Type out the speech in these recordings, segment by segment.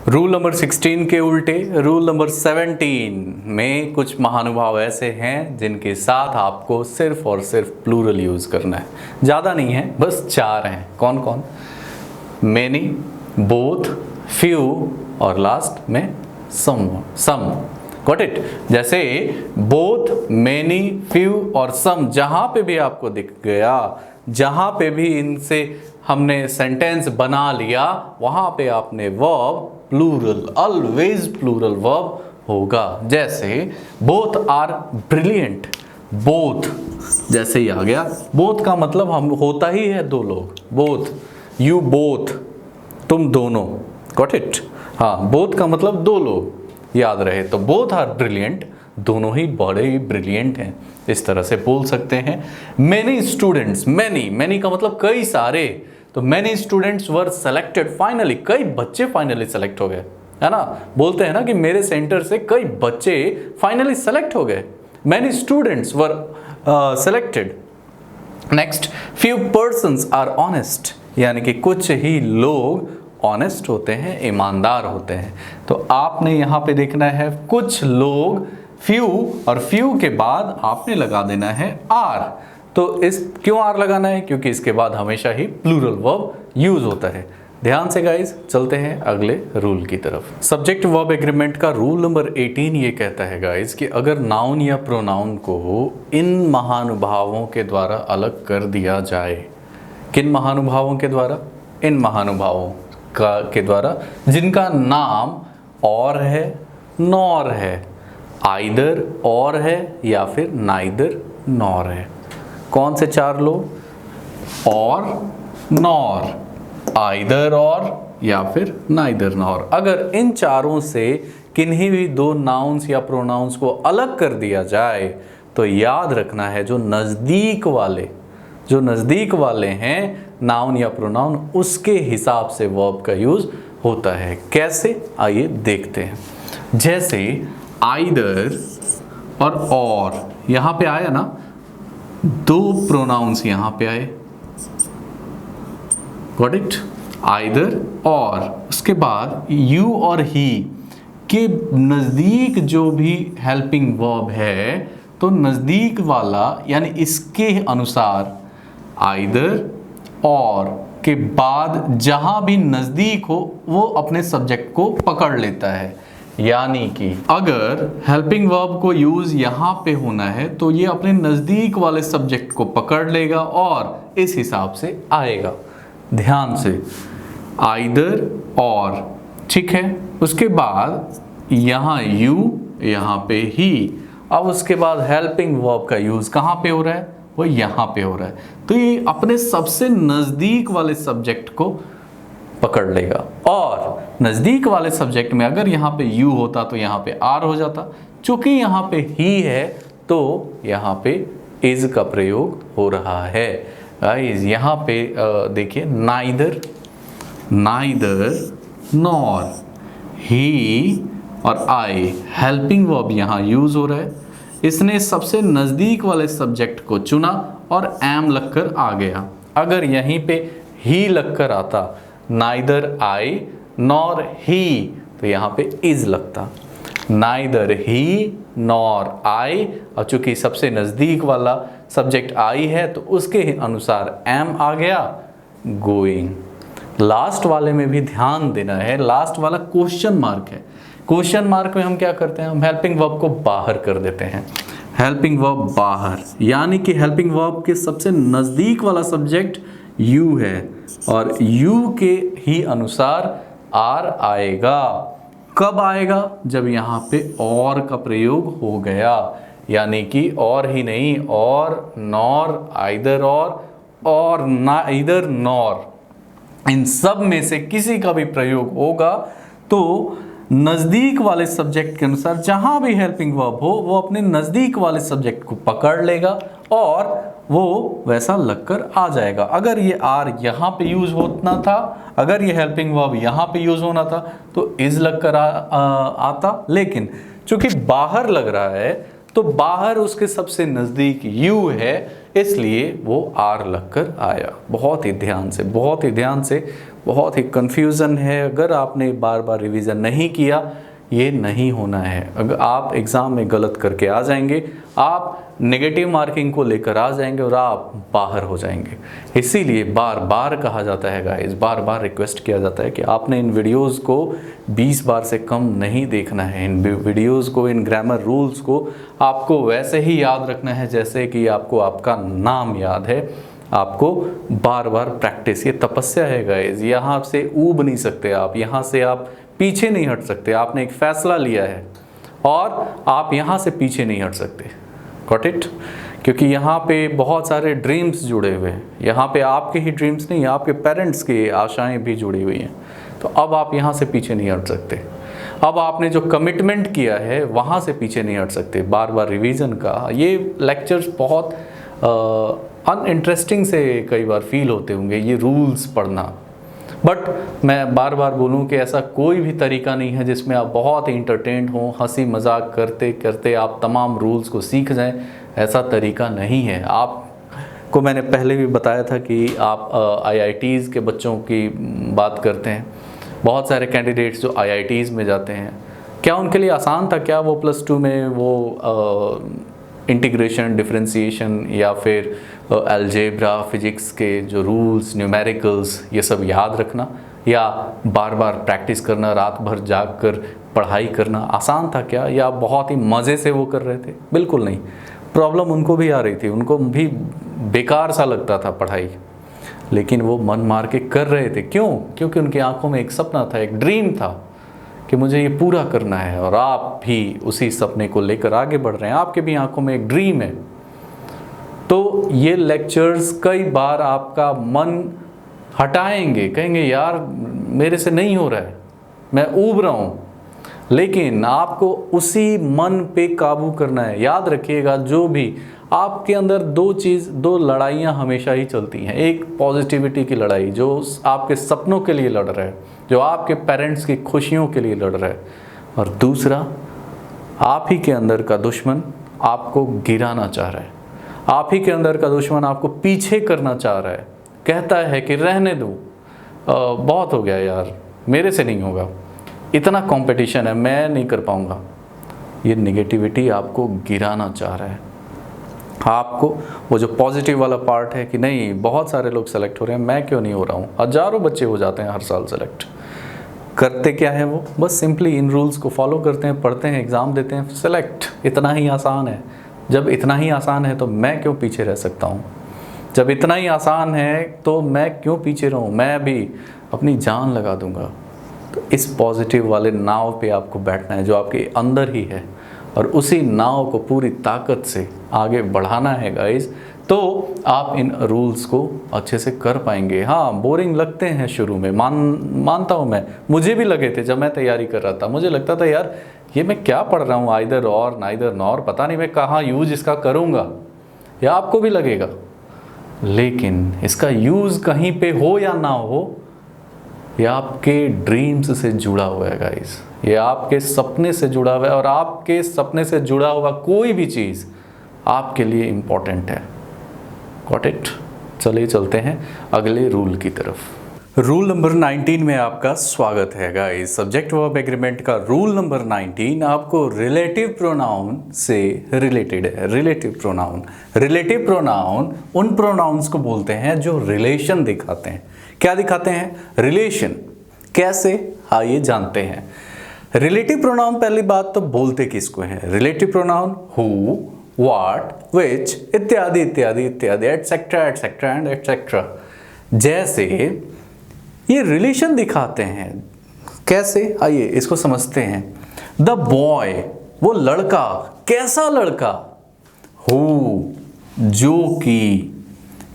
Rule number 16 के उल्टे rule number 17 में कुछ महानुभाव ऐसे हैं जिनके साथ आपको सिर्फ और सिर्फ प्लूरल यूज करना है। ज़्यादा नहीं है, बस 4 हैं। कौन कौन? मेनी, बोथ, फ्यू और लास्ट में सम। Got it? जैसे बोथ, मेनी, फ्यू और सम जहां पे भी आपको दिख गया, जहां पे भी इनसे हमने सेंटेंस बना लिया, वहां पे आपने verb plural, always plural verb होगा। जैसे बोथ आर ब्रिलियंट, बोथ जैसे ही आ गया, बोथ का मतलब हम होता ही है दो लोग, बोथ, यू बोथ, तुम दोनों। Got it? हाँ, बोथ का मतलब दो लोग, याद रहे। तो बोथ आर ब्रिलियंट, दोनों ही बड़े ही ब्रिलियंट हैं, इस तरह से बोल सकते हैं। मेनी स्टूडेंट्स, मेनी का मतलब कई सारे, तो many students were selected finally, कई बच्चे फाइनली सेलेक्ट हो गए, है ना। बोलते हैं ना कि मेरे सेंटर से कई बच्चे फाइनली सेलेक्ट हो गए। Many students were selected. Next, few persons are honest, यानी कि कुछ ही लोग ऑनेस्ट होते हैं, ईमानदार होते हैं। तो आपने यहाँ पे देखना है कुछ लोग, फ्यू, और फ्यू के बाद आपने लगा देना है आर। तो इस क्यों आर लगाना है? क्योंकि इसके बाद हमेशा ही प्लूरल वर्ब यूज होता है। ध्यान से गाइस, चलते हैं अगले रूल की तरफ। सब्जेक्ट वर्ब एग्रीमेंट का रूल नंबर 18 ये कहता है गाइस कि अगर नाउन या प्रोनाउन को इन महानुभावों के द्वारा अलग कर दिया जाए, किन महानुभावों के द्वारा? इन महानुभावों के द्वारा जिनका नाम और है, नॉर है, आइदर और है या फिर नाइदर नॉर है। कौन से 4 लोग? और, नॉर, आइदर और या फिर नाइदर नॉर। अगर इन चारों से किन्हीं भी 2 नाउन्स या प्रोनाउंस को अलग कर दिया जाए तो याद रखना है जो नज़दीक वाले हैं नाउन या प्रोनाउन, उसके हिसाब से वर्ब का यूज होता है। कैसे? आइए देखते हैं। जैसे आइदर और यहां पे आया ना, 2 प्रोनाउंस यहां पे आए। Got it? आइदर और, उसके बाद यू और ही के नज़दीक जो भी हेल्पिंग वर्ब है, तो नज़दीक वाला यानी इसके अनुसार आइदर और के बाद जहां भी नज़दीक हो वो अपने सब्जेक्ट को पकड़ लेता है। यानी कि अगर हेल्पिंग वर्ब को यूज यहां पे होना है तो ये अपने नज़दीक वाले सब्जेक्ट को पकड़ लेगा और इस हिसाब से आएगा। ध्यान से, आइदर और, ठीक है। उसके बाद यहाँ यू, यहाँ पे ही। अब उसके बाद हेल्पिंग वर्ब का यूज कहाँ पे हो रहा है? वो यहाँ पे हो रहा है। तो ये अपने सबसे नज़दीक वाले सब्जेक्ट को पकड़ लेगा, और नज़दीक वाले सब्जेक्ट में अगर यहाँ पे यू होता तो यहाँ पे आर हो जाता। चूंकि यहाँ पे ही है तो यहाँ पे इज का प्रयोग हो रहा है। गाइस यहाँ पे देखिए, नाइदर नॉर, ही और आई, हेल्पिंग वर्ब यहाँ यूज हो रहा है। इसने सबसे नज़दीक वाले सब्जेक्ट को चुना और एम लगकर आ गया। अगर यहीं पे ही लगकर आता, नाइदर आई नॉर ही, तो यहाँ पे इज लगता। नाइदर ही नॉर आई, और चूंकि सबसे नज़दीक वाला सब्जेक्ट आई है तो उसके अनुसार एम आ गया, गोइंग। लास्ट वाले में भी ध्यान देना है, लास्ट वाला क्वेश्चन मार्क है। क्वेश्चन मार्क में हम क्या करते हैं? हम हेल्पिंग वर्ब को बाहर कर देते हैं। हेल्पिंग वर्ब बाहर, यानी कि हेल्पिंग वर्ब के सबसे नज़दीक वाला सब्जेक्ट यू है और यू के ही अनुसार आर आएगा। कब आएगा? जब यहाँ पे और का प्रयोग हो गया, यानी कि और ही नहीं, और, नॉर, आइदर और नाइदर नॉर, इन सब में से किसी का भी प्रयोग होगा तो नज़दीक वाले सब्जेक्ट के अनुसार जहां भी हेल्पिंग वर्ब हो वो अपने नज़दीक वाले सब्जेक्ट को पकड़ लेगा और वो वैसा लगकर आ जाएगा। अगर ये आर यहाँ पे यूज होना था, अगर ये हेल्पिंग वर्ब यहाँ पे यूज होना था तो इज लगकर आता, लेकिन चूंकि बाहर लग रहा है तो बाहर उसके सबसे नज़दीक यू है, इसलिए वो आर लगकर आया। बहुत ही ध्यान से बहुत ही कन्फ्यूज़न है। अगर आपने बार बार रिवीजन नहीं किया, ये नहीं होना है। अगर आप एग्ज़ाम में गलत करके आ जाएंगे, आप नेगेटिव मार्किंग को लेकर आ जाएंगे और आप बाहर हो जाएंगे। इसीलिए बार बार कहा जाता है गाइस, बार बार रिक्वेस्ट किया जाता है कि आपने इन वीडियोस को 20 बार से कम नहीं देखना है। इन वीडियोस को, इन ग्रामर रूल्स को आपको वैसे ही याद रखना है जैसे कि आपको आपका नाम याद है। आपको बार बार प्रैक्टिस, ये तपस्या है गाइस। यहाँ से ऊब नहीं सकते आप, यहाँ से आप पीछे नहीं हट सकते। आपने एक फैसला लिया है और आप यहाँ से पीछे नहीं हट सकते। Got it? क्योंकि यहाँ पे बहुत सारे ड्रीम्स जुड़े हुए हैं। यहाँ पे आपके ही ड्रीम्स नहीं, आपके पेरेंट्स की आशाएं भी जुड़ी हुई हैं। तो अब आप यहाँ से पीछे नहीं हट सकते। अब आपने जो कमिटमेंट किया है वहाँ से पीछे नहीं हट सकते। बार बार रिवीजन का ये लेक्चर्स बहुत अनइंटरेस्टिंग से कई बार फील होते होंगे, ये रूल्स पढ़ना। बट मैं बार बार बोलूं कि ऐसा कोई भी तरीका नहीं है जिसमें आप बहुत इंटरटेन्ड हों, हंसी मजाक करते करते आप तमाम रूल्स को सीख जाएं। ऐसा तरीका नहीं है। आपको मैंने पहले भी बताया था कि आप IITs के बच्चों की बात करते हैं। बहुत सारे कैंडिडेट्स जो IITs में जाते हैं, क्या उनके लिए आसान था? क्या वो +2 में वो इंटीग्रेशन, डिफरेंशिएशन या फिर अलजेब्रा, फिजिक्स के जो रूल्स, न्यूमेरिकल्स, ये सब याद रखना या बार बार प्रैक्टिस करना, रात भर जाग कर पढ़ाई करना आसान था क्या? या बहुत ही मज़े से वो कर रहे थे? बिल्कुल नहीं। प्रॉब्लम उनको भी आ रही थी, उनको भी बेकार सा लगता था पढ़ाई, लेकिन वो मन मार के कर रहे थे। क्यों? क्योंकि उनकी आंखों में एक सपना था, एक ड्रीम था कि मुझे ये पूरा करना है। और आप भी उसी सपने को लेकर आगे बढ़ रहे हैं। आपके भी आंखों में एक ड्रीम है। तो ये लेक्चर्स कई बार आपका मन हटाएंगे, कहेंगे यार मेरे से नहीं हो रहा है, मैं ऊब रहा हूँ। लेकिन आपको उसी मन पे काबू करना है। याद रखिएगा, जो भी आपके अंदर दो लड़ाइयाँ हमेशा ही चलती हैं। एक पॉजिटिविटी की लड़ाई, जो आपके सपनों के लिए लड़ रहा है, जो आपके पेरेंट्स की खुशियों के लिए लड़ रहा है, और दूसरा आप ही के अंदर का दुश्मन आपको गिराना चाह रहा है। आप ही के अंदर का दुश्मन आपको पीछे करना चाह रहा है। कहता है कि रहने दो, बहुत हो गया यार, मेरे से नहीं होगा, इतना कंपटीशन है, मैं नहीं कर पाऊंगा। ये नेगेटिविटी आपको गिराना चाह रहा है। आपको वो जो पॉजिटिव वाला पार्ट है कि नहीं, बहुत सारे लोग सेलेक्ट हो रहे हैं, मैं क्यों नहीं हो रहा हूँ। हज़ारों बच्चे हो जाते हैं हर साल सेलेक्ट। करते क्या है वो? बस सिंपली इन रूल्स को फॉलो करते हैं, पढ़ते हैं, एग्ज़ाम देते हैं, सेलेक्ट। इतना ही आसान है। जब इतना ही आसान है तो मैं क्यों पीछे रह सकता हूँ? जब इतना ही आसान है तो मैं क्यों पीछे रहूँ? मैं भी अपनी जान लगा दूंगा। तो इस पॉजिटिव वाले नाव पे आपको बैठना है, जो आपके अंदर ही है, और उसी नाव को पूरी ताकत से आगे बढ़ाना है गाइस। तो आप इन रूल्स को अच्छे से कर पाएंगे। हाँ, बोरिंग लगते हैं शुरू में, मानता हूँ मैं, मुझे भी लगे थे। जब मैं तैयारी कर रहा था मुझे लगता था यार ये मैं क्या पढ़ रहा हूँ, आइदर और नाइदर नॉर, पता नहीं मैं कहाँ यूज इसका करूँगा। या आपको भी लगेगा, लेकिन इसका यूज़ कहीं पे हो या ना हो, ये आपके ड्रीम्स से जुड़ा हुआ है गाइस। ये आपके सपने से जुड़ा हुआ है, और आपके सपने से जुड़ा हुआ कोई भी चीज़ आपके लिए इम्पोर्टेंट है। Got it? चलिए चलते हैं अगले रूल की तरफ। रूल नंबर 19 में आपका स्वागत है गाइस। सब्जेक्ट वर्ब एग्रीमेंट का रूल नंबर 19 आपको रिलेटिव प्रोनाउन से रिलेटेड है। रिलेटिव प्रोनाउन उन प्रोनाउंस को बोलते हैं जो रिलेशन दिखाते हैं। क्या दिखाते हैं? रिलेशन। कैसे? आइए जानते हैं। रिलेटिव प्रोनाउन, पहली बात तो बोलते किसको हैं? Relative pronoun who, what, which इत्यादि इत्यादि इत्यादि, एटसेट्रा एटसेट्रा एंड एटसेट्रा। जैसे ये रिलेशन दिखाते हैं। कैसे? आइए इसको समझते हैं। द बॉय, वो लड़का। कैसा लड़का? हु, जो कि।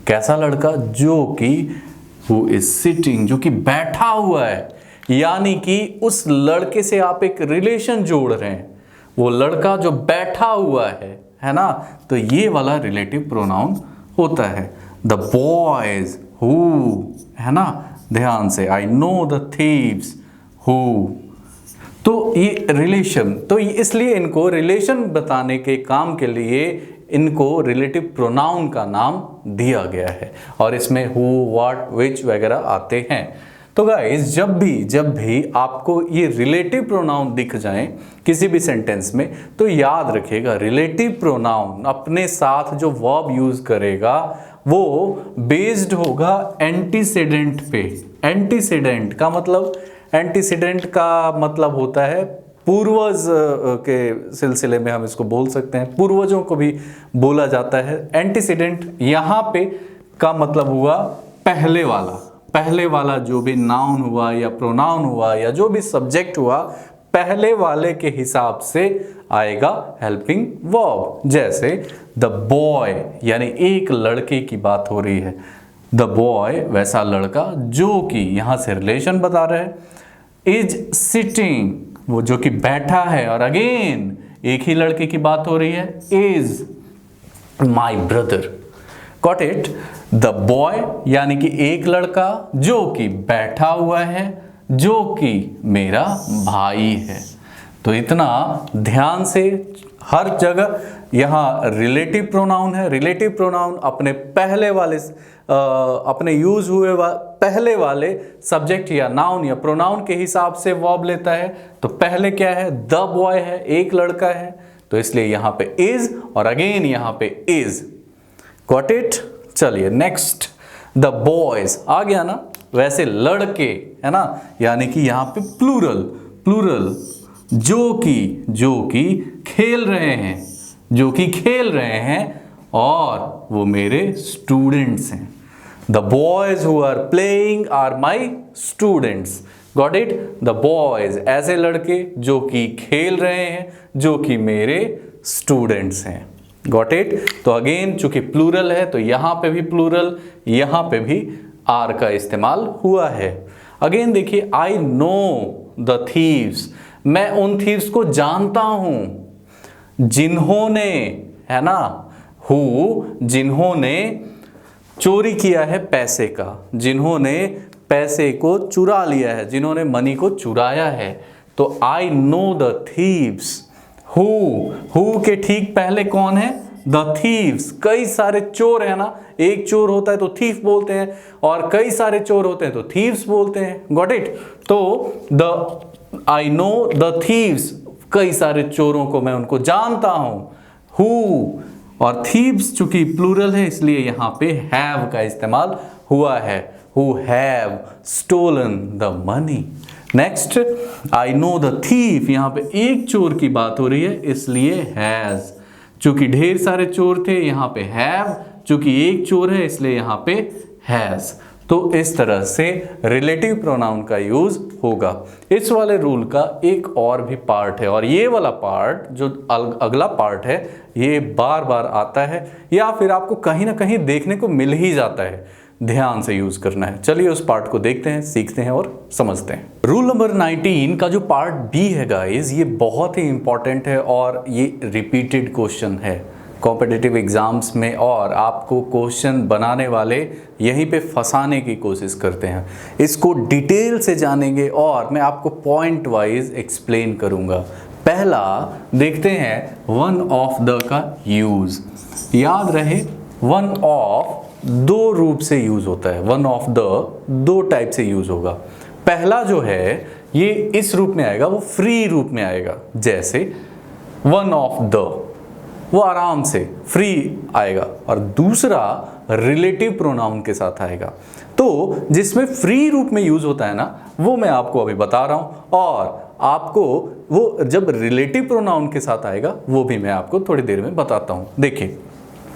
कैसा लड़का? जो कि। हु इज सिटिंग, जो कि बैठा हुआ है। यानी कि उस लड़के से आप एक रिलेशन जोड़ रहे हैं। वो लड़का जो बैठा हुआ है ना? तो ये वाला रिलेटिव प्रोनाउन होता है। द बॉयज हु, है ना? ध्यान से, आई नो द थीव्स हु। तो ये रिलेशन, तो इसलिए इनको रिलेशन बताने के काम के लिए इनको रिलेटिव प्रोनाउन का नाम दिया गया है, और इसमें हु, व्हाट, व्हिच वगैरह आते हैं। तो गाइस जब भी आपको ये रिलेटिव प्रोनाउन दिख जाएं किसी भी सेंटेंस में, तो याद रखिएगा रिलेटिव प्रोनाउन अपने साथ जो वर्ब यूज करेगा वो बेस्ड होगा एंटीसीडेंट पे। एंटीसीडेंट का मतलब होता है पूर्वज के सिलसिले में हम इसको बोल सकते हैं, पूर्वजों को भी बोला जाता है। एंटीसीडेंट यहाँ पे का मतलब हुआ पहले वाला जो भी नाउन हुआ या प्रोनाउन हुआ या जो भी सब्जेक्ट हुआ, पहले वाले के हिसाब से आएगा हेल्पिंग वर्ब। जैसे द बॉय यानी एक लड़के की बात हो रही है, द बॉय वैसा लड़का जो कि यहां से रिलेशन बता रहा है, इज सिटिंग वो जो कि बैठा है, और अगेन एक ही लड़के की बात हो रही है, is my brother. Got it? The boy यानी कि एक लड़का जो कि बैठा हुआ है, जो कि मेरा भाई है। तो इतना ध्यान से हर जगह यहाँ रिलेटिव प्रोनाउन है। रिलेटिव प्रोनाउन अपने अपने यूज हुए पहले वाले सब्जेक्ट या नाउन या प्रोनाउन के हिसाब से वर्ब लेता है। तो पहले क्या है? द बॉय है, एक लड़का है, तो इसलिए यहाँ पे इज और अगेन यहाँ पे इज। Got it? चलिए नेक्स्ट, द बॉयज आ गया ना। वैसे लड़के है ना, यानी कि यहाँ पे प्लूरल जो कि खेल रहे हैं और वो मेरे स्टूडेंट्स हैं। The boys who are playing are my students. Got it? The boys ऐसे लड़के जो कि खेल रहे हैं, जो कि मेरे स्टूडेंट्स हैं। Got it? तो अगेन चूंकि प्लूरल है तो यहां पे भी प्लूरल, यहां पे भी आर का इस्तेमाल हुआ है। अगेन देखिए, आई नो द थीव्स, मैं उन थीव्स को जानता हूं जिन्होंने, है ना, जिन्होंने चोरी किया है पैसे का, जिन्होंने पैसे को चुरा लिया है, जिन्होंने मनी को चुराया है। तो आई नो द थीव्स। हु के ठीक पहले कौन है? The thieves. कई सारे चोर है ना, एक चोर होता है तो थीफ बोलते हैं, और कई सारे चोर होते हैं तो थीव्स बोलते हैं। Got it? तो आई नो द थीव्स, कई सारे चोरों को मैं उनको जानता हूं। हु और थीव्स चूंकि प्लूरल है इसलिए यहां पे हैव का इस्तेमाल हुआ है। Who have stolen the money. Next, I know the thief, यहां पे एक चोर की बात हो रही है इसलिए हैज। चूंकि ढेर सारे चोर थे यहां पे हैव, चूंकि एक चोर है इसलिए यहां पे हैज। तो इस तरह से रिलेटिव प्रोनाउन का यूज होगा। इस वाले रूल का एक और भी पार्ट है, और ये वाला पार्ट जो अगला पार्ट है ये बार बार आता है या फिर आपको कहीं ना कहीं देखने को मिल ही जाता है। ध्यान से यूज करना है। चलिए उस पार्ट को देखते हैं, सीखते हैं और समझते हैं। रूल नंबर 19 का जो पार्ट बी है गाइस, ये बहुत ही इंपॉर्टेंट है और ये रिपीटेड क्वेश्चन है कॉम्पिटिटिव एग्जाम्स में, और आपको क्वेश्चन बनाने वाले यहीं पे फंसाने की कोशिश करते हैं। इसको डिटेल से जानेंगे और मैं आपको पॉइंट वाइज एक्सप्लेन करूंगा। पहला देखते हैं वन ऑफ द का यूज। याद रहे वन ऑफ दो रूप से यूज होता है। वन ऑफ द दो टाइप से यूज होगा। पहला जो है ये इस रूप में आएगा, वो फ्री रूप में आएगा। जैसे वन ऑफ द, वो आराम से फ्री आएगा, और दूसरा रिलेटिव प्रोनाउन के साथ आएगा। तो जिसमें फ्री रूप में यूज होता है ना, वो मैं आपको अभी बता रहा हूं, और आपको वो जब रिलेटिव प्रोनाउन के साथ आएगा वो भी मैं आपको थोड़ी देर में बताता हूं। देखिए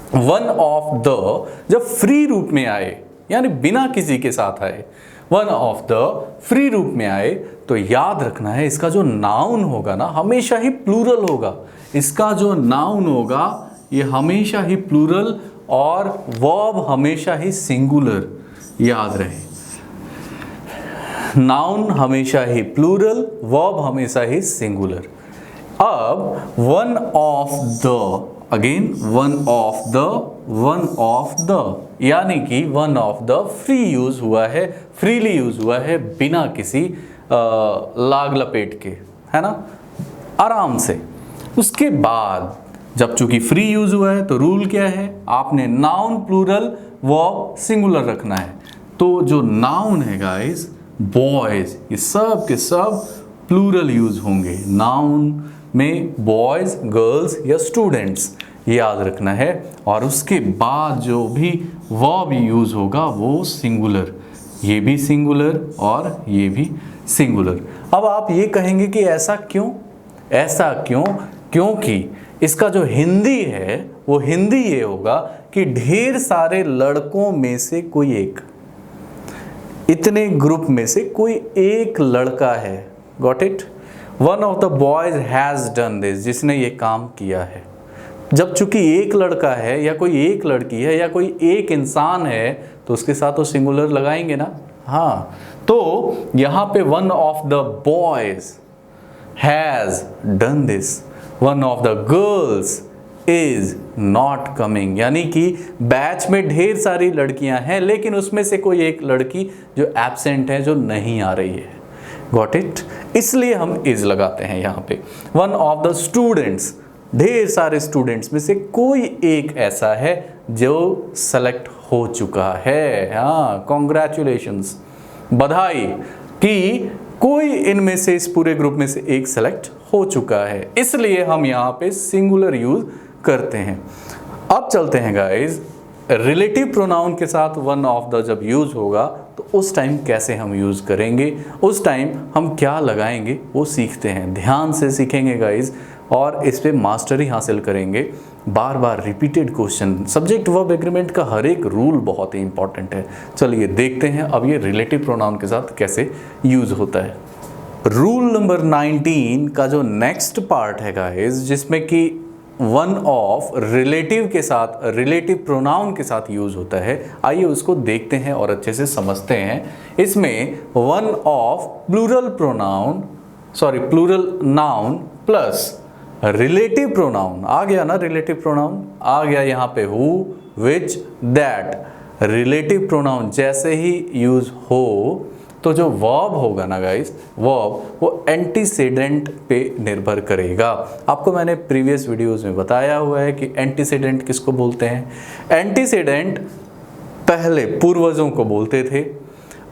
वन ऑफ द जब फ्री रूप में आए, यानी बिना किसी के साथ आए, वन ऑफ द फ्री रूप में आए, तो याद रखना है इसका जो नाउन होगा ना हमेशा ही प्लूरल होगा। इसका जो नाउन होगा ये हमेशा ही प्लूरल, और वर्ब हमेशा ही सिंगुलर। याद रहे नाउन हमेशा ही प्लूरल, वर्ब हमेशा ही सिंगुलर। अब one of the, again one of the, यानी कि one of the free use हुआ है, फ्रीली यूज हुआ है, बिना किसी लाग लपेट के, है ना, आराम से। उसके बाद जब चूंकि फ्री यूज हुआ है तो रूल क्या है, आपने नाउन प्लूरल वर्ब सिंगुलर रखना है। तो जो नाउन है गाइस बॉयज, ये सब के सब प्लूरल यूज होंगे। नाउन में बॉयज, गर्ल्स या स्टूडेंट्स याद रखना है। और उसके बाद जो भी वर्ब यूज होगा वो सिंगुलर, ये भी सिंगुलर और ये भी सिंगुलर। अब आप ये कहेंगे कि ऐसा क्यों? ऐसा क्यों? क्योंकि इसका जो हिंदी है वो हिंदी ये होगा कि ढेर सारे लड़कों में से कोई एक, इतने ग्रुप में से कोई एक लड़का है। Got it? One of the boys has done this, जिसने ये काम किया है। जब चूंकि एक लड़का है या कोई एक लड़की है या कोई एक इंसान है तो उसके साथ तो सिंगुलर लगाएंगे ना। हाँ, तो यहां पे one of the boys has done this, one of the girls is not coming, यानी कि बैच में ढेर सारी लड़कियां हैं लेकिन उसमें से कोई एक लड़की जो एब्सेंट है, जो नहीं आ रही है। Got it? इसलिए हम इज लगाते हैं यहां पे। वन ऑफ द स्टूडेंट्स, ढेर सारे स्टूडेंट्स में से कोई एक ऐसा है जो सेलेक्ट हो चुका है। हाँ, कॉन्ग्रेचुलेशंस, बधाई कि कोई इनमें से, इस पूरे ग्रुप में से एक सेलेक्ट हो चुका है। इसलिए हम यहाँ पे सिंगुलर यूज करते हैं। अब चलते हैं गाइस, रिलेटिव प्रोनाउन के साथ वन ऑफ द जब यूज होगा तो उस टाइम कैसे हम यूज करेंगे, उस टाइम हम क्या लगाएंगे वो सीखते हैं। ध्यान से सीखेंगे गाइस और इस पे मास्टरी हासिल करेंगे। बार बार repeated question, subject verb agreement का हर एक रूल बहुत ही इंपॉर्टेंट है। चलिए देखते हैं अब ये रिलेटिव प्रोनाउन के साथ कैसे यूज होता है। रूल नंबर 19 का जो नेक्स्ट पार्ट है गाइस, जिसमें कि वन ऑफ रिलेटिव के साथ, रिलेटिव प्रोनाउन के साथ यूज होता है, आइए उसको देखते हैं और अच्छे से समझते हैं। इसमें one of plural pronoun, sorry plural noun plus relative pronoun आ गया ना, रिलेटिव प्रोनाउन आ गया यहाँ पे who, which, that. Relative pronoun जैसे ही यूज हो तो जो वर्ब होगा ना गाइस, वर्ब वो एंटीसीडेंट पे निर्भर करेगा। आपको मैंने प्रीवियस वीडियोस में बताया हुआ है कि एंटीसीडेंट किसको बोलते हैं। एंटीसीडेंट पहले, पूर्वजों को बोलते थे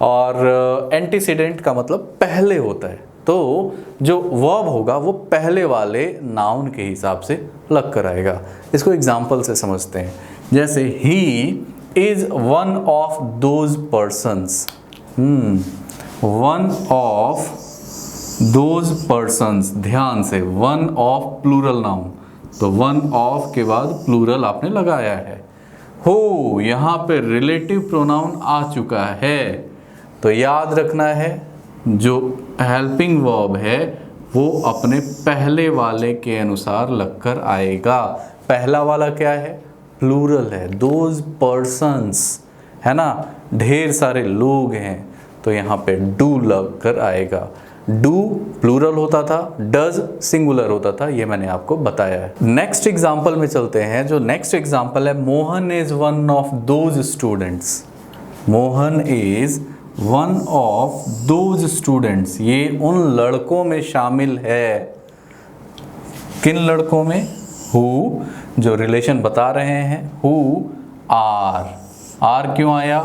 और एंटीसीडेंट का मतलब पहले होता है। तो जो वर्ब होगा वो पहले वाले नाउन के हिसाब से लग कर आएगा। इसको एग्जाम्पल से समझते हैं। जैसे he is one of those persons, one of those persons, ध्यान से, वन ऑफ प्लूरल नाउन, तो वन ऑफ के बाद प्लूरल आपने लगाया है। हो, यहाँ पे रिलेटिव प्रोनाउन आ चुका है तो याद रखना है जो हेल्पिंग वर्ब है वो अपने पहले वाले के अनुसार लगकर आएगा। पहला वाला क्या है? प्लूरल है, दोज पर्सन्स है ना, ढेर सारे लोग हैं, तो यहाँ पे डू लग कर आएगा। डू प्लूरल होता था, डज सिंगुलर होता था, ये मैंने आपको बताया है। नेक्स्ट एग्जाम्पल में चलते हैं। जो नेक्स्ट एग्जाम्पल है, Mohan is one of those students. Mohan is one of those students, ये उन लड़कों में शामिल है। किन लड़कों में? हु, जो रिलेशन बता रहे हैं, हु आर। आर क्यों आया?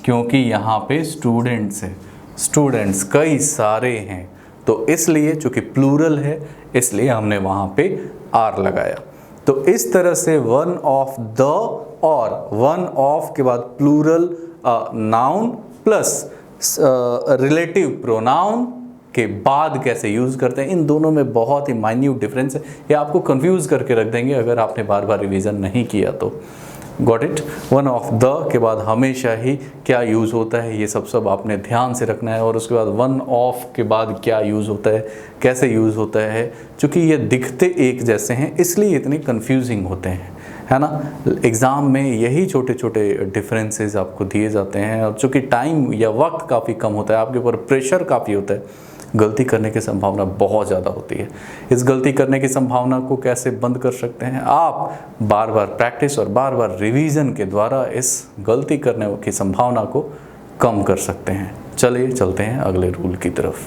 क्योंकि यहाँ पे स्टूडेंट्स है, स्टूडेंट्स कई सारे हैं, तो इसलिए चूंकि प्लूरल है इसलिए हमने वहाँ पे आर लगाया। तो इस तरह से वन ऑफ द और वन ऑफ के बाद plural noun plus relative pronoun के बाद कैसे यूज़ करते हैं, इन दोनों में बहुत ही माइन्यूट डिफरेंस है। ये आपको कंफ्यूज करके रख देंगे अगर आपने बार बार रिवीजन नहीं किया तो। Got it? One of the के बाद हमेशा ही क्या यूज़ होता है ये सब आपने ध्यान से रखना है। और उसके बाद वन ऑफ के बाद क्या यूज़ होता है, कैसे यूज़ होता है। चूँकि ये दिखते एक जैसे हैं इसलिए इतने कन्फ्यूजिंग होते हैं, है ना। एग्ज़ाम में यही छोटे छोटे डिफरेंसेस आपको दिए जाते हैं। और चूँकि टाइम या वक्त काफ़ी कम होता है, आपके ऊपर प्रेशर काफ़ी होता है, गलती करने की संभावना बहुत ज़्यादा होती है। इस गलती करने की संभावना को कैसे बंद कर सकते हैं? आप बार बार प्रैक्टिस और बार बार रिवीजन के द्वारा इस गलती करने की संभावना को कम कर सकते हैं। चलिए चलते हैं अगले रूल की तरफ।